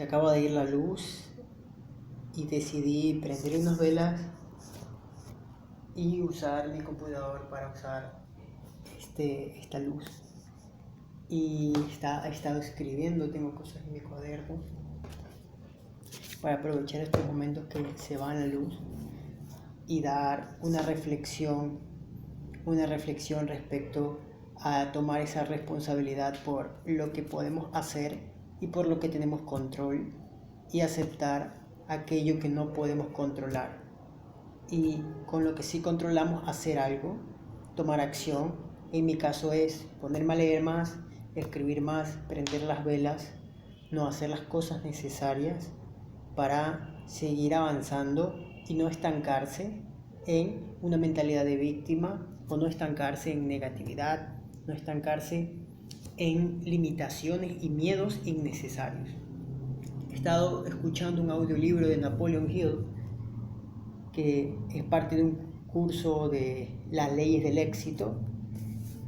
Se acaba de ir la luz y decidí prender unas velas y usar mi computador para usar esta luz. Y he estado escribiendo, tengo cosas en mi cuaderno para aprovechar estos momentos que se va la luz y dar una reflexión respecto a tomar esa responsabilidad por lo que podemos hacer y por lo que tenemos control, y aceptar aquello que no podemos controlar, y con lo que sí controlamos hacer algo, tomar acción. En mi caso es ponerme a leer más, escribir más, prender las velas, no hacer las cosas necesarias para seguir avanzando y no estancarse en una mentalidad de víctima, o no estancarse en negatividad, no estancarse en limitaciones y miedos innecesarios. He estado escuchando un audiolibro de Napoleon Hill, que es parte de un curso de las leyes del éxito,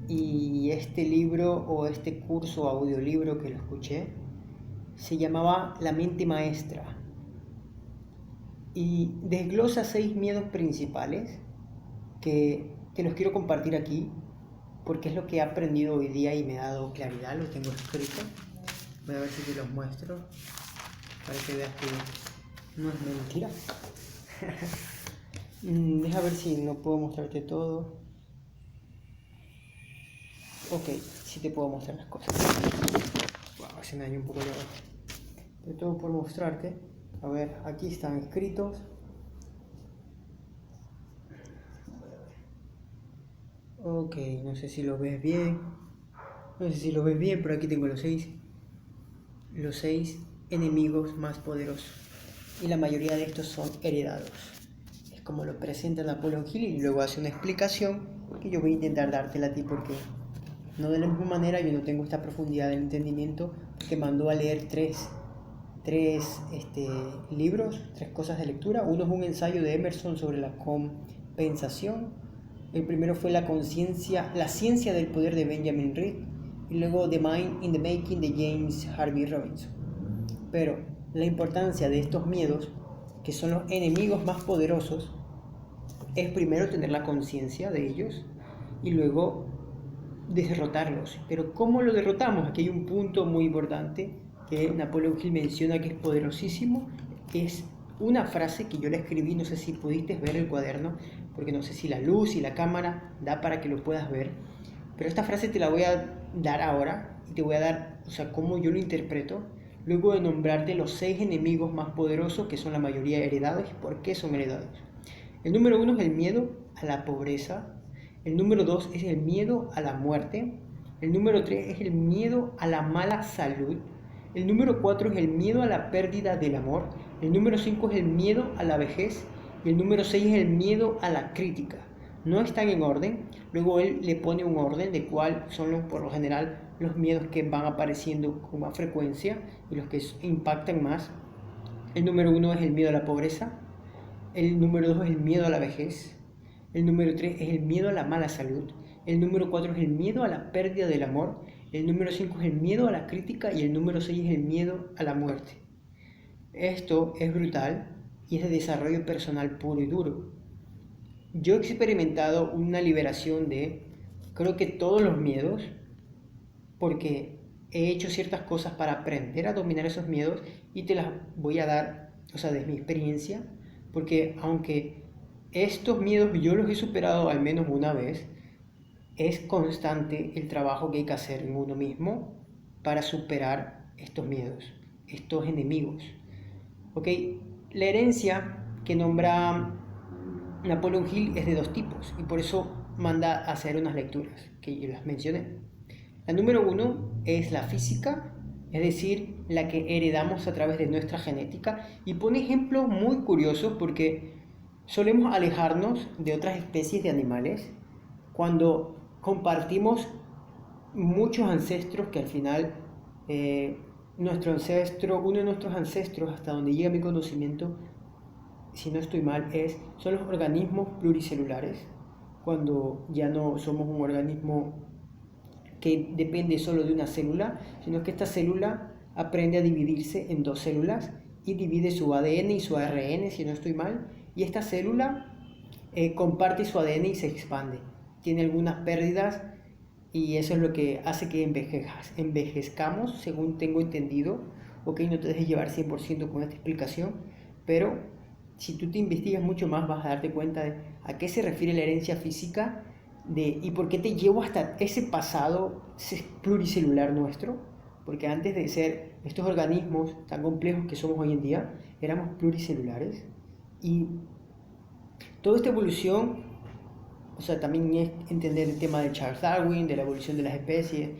y este libro o este curso audiolibro que lo escuché se llamaba La mente maestra, y desglosa 6 miedos principales que te los quiero compartir aquí porque es lo que he aprendido hoy día y me ha dado claridad. Lo tengo escrito, voy a ver si te los muestro para que veas que no es mentira. Deja ver si no puedo mostrarte todo. Ok, sí te puedo mostrar las cosas. Wow, se me dañó un poco la hoja. Pero todo por mostrarte. A ver, aquí están escritos. Ok, no sé si lo ves bien. Pero aquí tengo los 6. Los 6 enemigos más poderosos. Y la mayoría de estos son heredados. Es como lo presenta Napoleon Hill, y luego hace una explicación que yo voy a intentar dártela a ti, porque no de la misma manera yo no tengo esta profundidad del entendimiento, porque mandó a leer tres libros, 3 cosas de lectura. Uno es un ensayo de Emerson sobre la compensación. El primero fue la ciencia del poder, de Benjamin Reed, y luego The Mind in the Making, de James Harvey Robinson. Pero la importancia de estos miedos, que son los enemigos más poderosos, es primero tener la conciencia de ellos y luego derrotarlos. Pero ¿cómo lo derrotamos? Aquí hay un punto muy importante que Napoleon Hill menciona, que es poderosísimo. Es una frase que yo la escribí, no sé si pudiste ver el cuaderno, porque no sé si la luz y la cámara da para que lo puedas ver, pero esta frase te la voy a dar ahora y te voy a dar, cómo yo lo interpreto, luego de nombrarte los 6 enemigos más poderosos, que son la mayoría heredados. ¿Y por qué son heredados? El número 1 es el miedo a la pobreza. El número 2 es el miedo a la muerte. El número 3 es el miedo a la mala salud. El número 4 es el miedo a la pérdida del amor. El número 5 es el miedo a la vejez. Y el número 6 es el miedo a la crítica. No están en orden. Luego él le pone un orden de cuál son por lo general los miedos que van apareciendo con más frecuencia y los que impactan más. El número 1 es el miedo a la pobreza. El número 2 es el miedo a la vejez. El número 3 es el miedo a la mala salud. El número 4 es el miedo a la pérdida del amor. El número 5 es el miedo a la crítica. Y el número 6 es el miedo a la muerte. Esto es brutal y es de desarrollo personal puro y duro. Yo he experimentado una liberación de, creo que todos los miedos, porque he hecho ciertas cosas para aprender a dominar esos miedos, y te las voy a dar, de mi experiencia, porque aunque estos miedos yo los he superado al menos una vez, es constante el trabajo que hay que hacer en uno mismo para superar estos miedos, estos enemigos. ¿Ok? La herencia que nombra Napoleon Hill es de 2 tipos, y por eso manda a hacer unas lecturas que yo las mencioné. La número 1 es la física, es decir, la que heredamos a través de nuestra genética, y pone ejemplos muy curiosos porque solemos alejarnos de otras especies de animales cuando compartimos muchos ancestros, que al final uno de nuestros ancestros, hasta donde llega mi conocimiento, si no estoy mal, son los organismos pluricelulares, cuando ya no somos un organismo que depende solo de una célula, sino que esta célula aprende a dividirse en dos células y divide su ADN y su ARN, si no estoy mal, y esta célula comparte su ADN y se expande. Tiene algunas pérdidas y eso es lo que hace que envejezcamos, según tengo entendido. Ok, no te dejes llevar 100% con esta explicación, pero si tú te investigas mucho más vas a darte cuenta de a qué se refiere la herencia física y por qué te llevo hasta ese pasado pluricelular nuestro, porque antes de ser estos organismos tan complejos que somos hoy en día, éramos pluricelulares y toda esta evolución, o sea, también es entender el tema de Charles Darwin, de la evolución de las especies.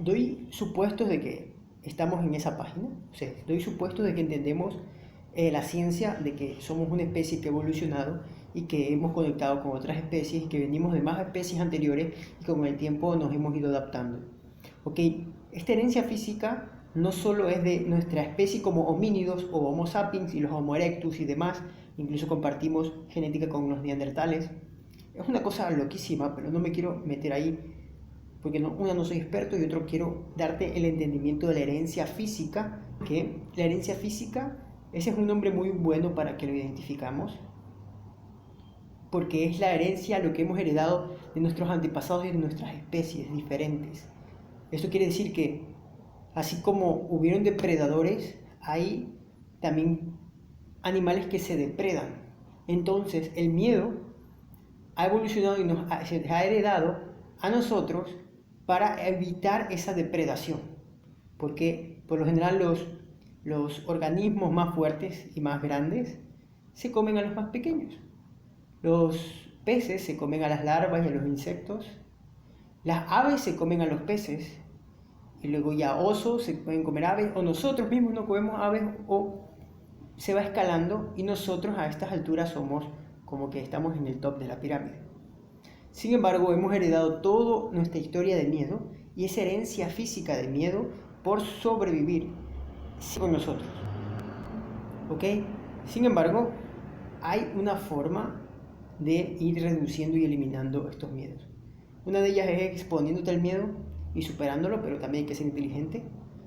Doy supuestos de que estamos en esa página, o sea, doy supuestos de que entendemos la ciencia de que somos una especie que ha evolucionado y que hemos conectado con otras especies y que venimos de más especies anteriores y con el tiempo nos hemos ido adaptando. Ok, esta herencia física no solo es de nuestra especie como homínidos o Homo sapiens y los Homo erectus y demás, incluso compartimos genética con los neandertales. Es una cosa loquísima, pero no me quiero meter ahí porque no soy experto y otro quiero darte el entendimiento de la herencia física, que la herencia física, ese es un nombre muy bueno para que lo identificamos, porque es la herencia, lo que hemos heredado de nuestros antepasados y de nuestras especies diferentes. Esto quiere decir que así como hubieron depredadores, hay también animales que se depredan. Entonces el miedo ha evolucionado y se ha heredado a nosotros para evitar esa depredación. Porque por lo general los organismos más fuertes y más grandes se comen a los más pequeños. Los peces se comen a las larvas y a los insectos. Las aves se comen a los peces. Y luego ya osos se pueden comer aves. O nosotros mismos no comemos aves. O se va escalando. Y nosotros a estas alturas somos como que estamos en el top de la pirámide. Sin embargo, hemos heredado toda nuestra historia de miedo. Y esa herencia física de miedo por sobrevivir con nosotros. ¿Ok? Sin embargo, hay una forma de ir reduciendo y eliminando estos miedos. Una de ellas es exponiéndote al miedo y superándolo, pero también hay que ser inteligente,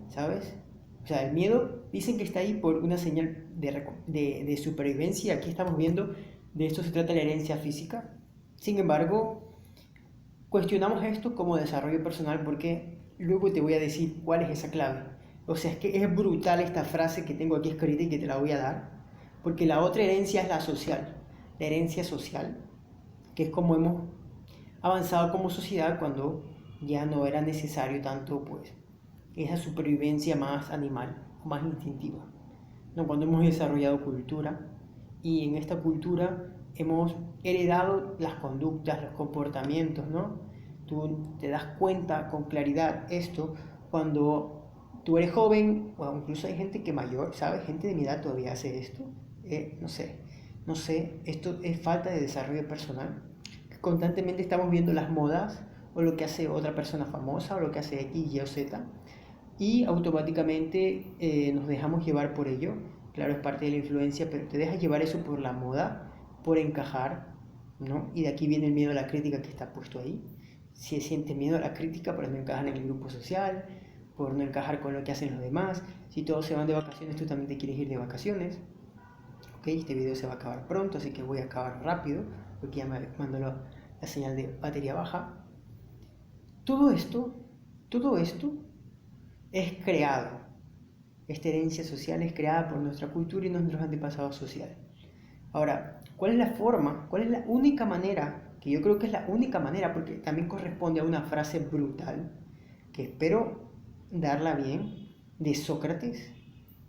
¿sabes? O sea, el miedo dicen que está ahí por una señal de supervivencia. Aquí estamos viendo, de esto se trata la herencia física. Sin embargo, cuestionamos esto como desarrollo personal porque luego te voy a decir cuál es esa clave. O sea, es que es brutal esta frase que tengo aquí escrita y que te la voy a dar, porque la otra herencia es la social. La herencia social, que es como hemos avanzado como sociedad cuando ya no era necesario tanto pues esa supervivencia más animal, más instintiva, ¿no? Cuando hemos desarrollado cultura y en esta cultura hemos heredado las conductas, los comportamientos, ¿no? Tú te das cuenta con claridad esto cuando tú eres joven, o incluso hay gente que mayor, ¿sabes? Gente de mi edad todavía hace esto. No sé, esto es falta de desarrollo personal. Constantemente estamos viendo las modas o lo que hace otra persona famosa o lo que hace X, Y o Z y automáticamente nos dejamos llevar por ello. Claro, es parte de la influencia, pero te dejas llevar eso por la moda, por encajar, ¿no? Y de aquí viene el miedo a la crítica que está puesto ahí. Si sientes miedo a la crítica por no encajar en el grupo social, por no encajar con lo que hacen los demás, si todos se van de vacaciones, tú también te quieres ir de vacaciones. Ok, este video se va a acabar pronto, así que voy a acabar rápido, porque ya me mandó la señal de batería baja. Todo esto es creado. Esta herencia social es creada por nuestra cultura y nuestros antepasados sociales. Ahora, ¿cuál es la forma? ¿Cuál es la única manera? Que yo creo que es la única manera, porque también corresponde a una frase brutal, que espero darla bien, de Sócrates,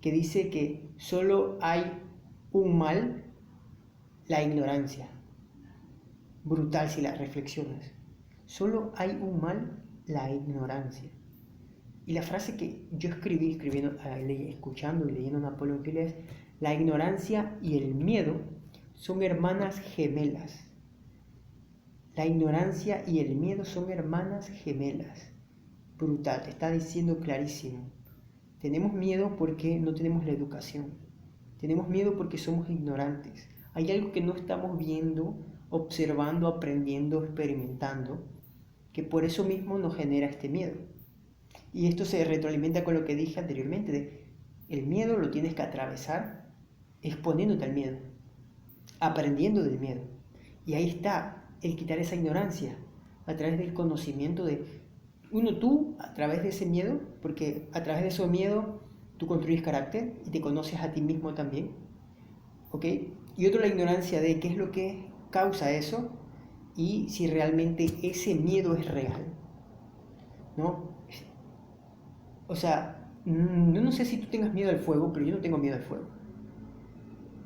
que dice que solo hay un mal, la ignorancia. Brutal si la reflexionas. Solo hay un mal, la ignorancia. Y la frase que yo escribí, escuchando y leyendo a Napoleón Hill es: la ignorancia y el miedo son hermanas gemelas. La ignorancia y el miedo son hermanas gemelas. Brutal, te está diciendo clarísimo. Tenemos miedo porque no tenemos la educación. Tenemos miedo porque somos ignorantes. Hay algo que no estamos viendo, observando, aprendiendo, experimentando, que por eso mismo nos genera este miedo. Y esto se retroalimenta con lo que dije anteriormente, de el miedo lo tienes que atravesar exponiéndote al miedo, aprendiendo del miedo. Y ahí está el quitar esa ignorancia a través del conocimiento de tú a través de ese miedo, porque a través de ese miedo tú construyes carácter y te conoces a ti mismo también, ¿ok? Y otro, la ignorancia de qué es lo que causa eso y si realmente ese miedo es real, ¿no? O sea, yo no sé si tú tengas miedo al fuego, pero yo no tengo miedo al fuego.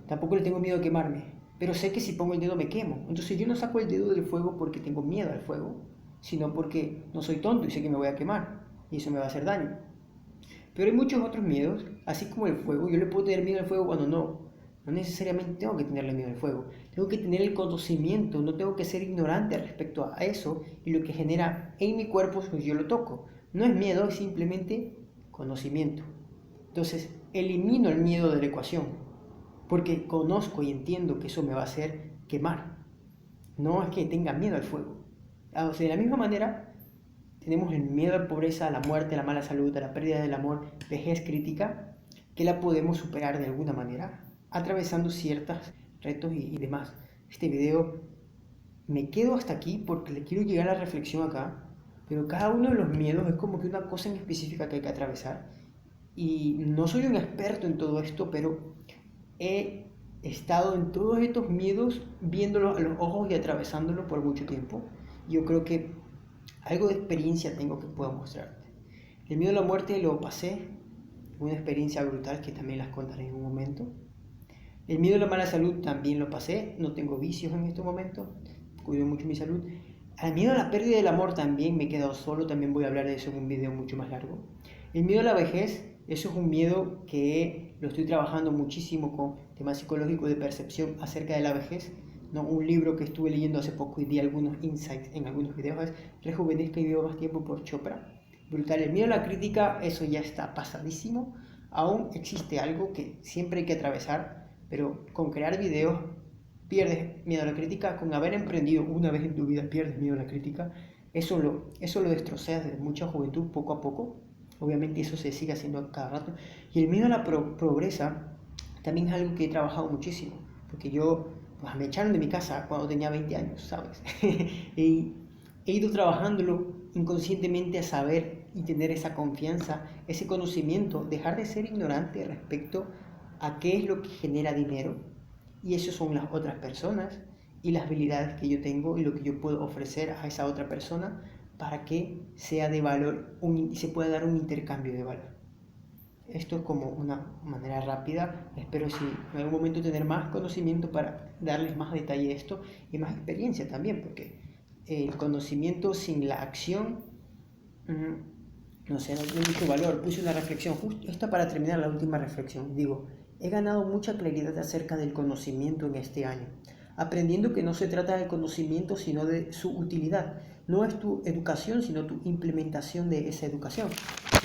Tampoco le tengo miedo a quemarme, pero sé que si pongo el dedo me quemo. Entonces yo no saco el dedo del fuego porque tengo miedo al fuego, sino porque no soy tonto y sé que me voy a quemar y eso me va a hacer daño. Pero hay muchos otros miedos, así como el fuego. Yo le puedo tener miedo al fuego cuando no necesariamente tengo que tenerle miedo al fuego. Tengo que tener el conocimiento, no tengo que ser ignorante respecto a eso y lo que genera en mi cuerpo si yo lo toco. No es miedo, es simplemente conocimiento. Entonces, elimino el miedo de la ecuación, porque conozco y entiendo que eso me va a hacer quemar. No es que tenga miedo al fuego. O sea, de la misma manera, tenemos el miedo a la pobreza, a la muerte, a la mala salud, a la pérdida del amor, vejez crítica, que la podemos superar de alguna manera, atravesando ciertos retos y demás. Este video me quedo hasta aquí porque le quiero llegar a la reflexión acá, pero cada uno de los miedos es como que una cosa en específica que hay que atravesar. Y no soy un experto en todo esto, pero he estado en todos estos miedos viéndolos a los ojos y atravesándolos por mucho tiempo. Yo creo que algo de experiencia tengo que puedo mostrarte. El miedo a la muerte lo pasé, una experiencia brutal que también las contaré en un momento. El miedo a la mala salud también lo pasé, no tengo vicios en este momento, cuido mucho mi salud. Al miedo a la pérdida del amor también me he quedado solo, también voy a hablar de eso en un video mucho más largo. El miedo a la vejez, eso es un miedo que lo estoy trabajando muchísimo con temas psicológicos de percepción acerca de la vejez. ¿No? Un libro que estuve leyendo hace poco y di algunos insights en algunos videos es Rejuvenezca y viva más tiempo por Chopra. Brutal. El miedo a la crítica, eso ya está pasadísimo. Aún existe algo que siempre hay que atravesar, pero con crear videos pierdes miedo a la crítica. Con haber emprendido una vez en tu vida pierdes miedo a la crítica. Eso lo destrozas desde mucha juventud, poco a poco. Obviamente eso se sigue haciendo cada rato. Y el miedo a la pobreza también es algo que he trabajado muchísimo, porque yo pues, me echaron de mi casa cuando tenía 20 años, ¿sabes? Y he ido trabajándolo inconscientemente a saber y tener esa confianza, ese conocimiento, dejar de ser ignorante respecto a qué es lo que genera dinero, y eso son las otras personas y las habilidades que yo tengo y lo que yo puedo ofrecer a esa otra persona para que sea de valor y se pueda dar un intercambio de valor. Esto es como una manera rápida. Espero si en algún momento tener más conocimiento para darles más detalle a esto y más experiencia también, porque el conocimiento sin la acción, no sé, no tiene mucho valor. Puse una reflexión, justo esta para terminar la última reflexión. Digo, he ganado mucha claridad acerca del conocimiento en este año, aprendiendo que no se trata del conocimiento sino de su utilidad. No es tu educación sino tu implementación de esa educación.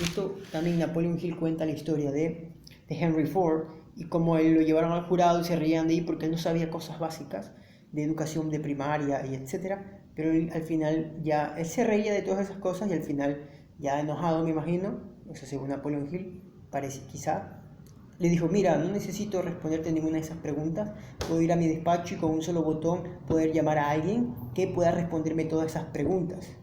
Esto también Napoleon Hill cuenta la historia de Henry Ford y cómo él lo llevaron al jurado y se reían de ahí porque él no sabía cosas básicas de educación de primaria y etcétera, pero él, al final ya él se reía de todas esas cosas y al final ya enojado me imagino, eso según Napoleon Hill, parece quizá, le dijo, mira, no necesito responderte ninguna de esas preguntas, puedo ir a mi despacho y con un solo botón poder llamar a alguien que pueda responderme todas esas preguntas.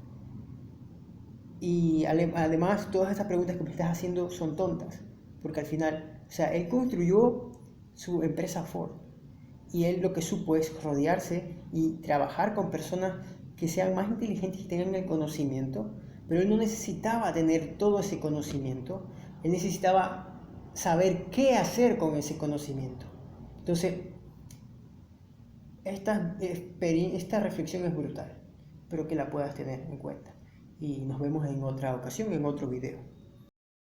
Y además todas esas preguntas que me estás haciendo son tontas, porque al final, o sea, él construyó su empresa Ford y él lo que supo es rodearse y trabajar con personas que sean más inteligentes y tengan el conocimiento, pero él no necesitaba tener todo ese conocimiento, él necesitaba saber qué hacer con ese conocimiento. Entonces, esta reflexión es brutal, espero que la puedas tener en cuenta y nos vemos en otra ocasión, en otro video.